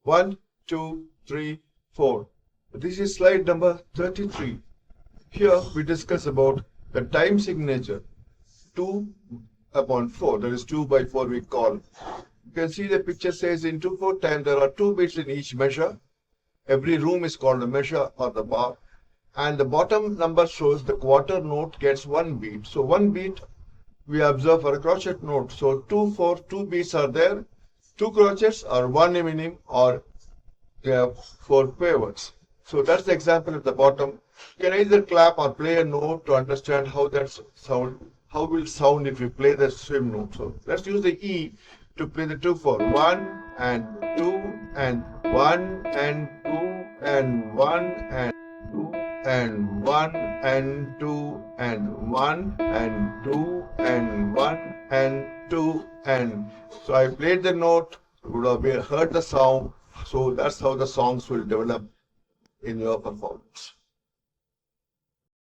1, 2, 3, 4. This is slide number 33. Here we discuss about the time signature 2/4, that is 2/4 we call. You can see the picture says in 2/4 time there are 2 beats in each measure. Every room is called a measure or the bar. And the bottom number shows the quarter note gets 1 beat. So 1 beat we observe for a crochet note. So 2/4, 2 beats are there. 2 crochets or 1 minim or 4 pivots. So that's the example at the bottom. You can either clap or play a note to understand how that sound, how will sound if you play the swim note. So let's use the E to play the 2/4. 1 and 2 and 1 and 2 and 1 and 2 and 1 and 2 and 1 and 2 and 1 and 2 and. So I played the note, you would have heard the sound. So that's how the songs will develop in your performance.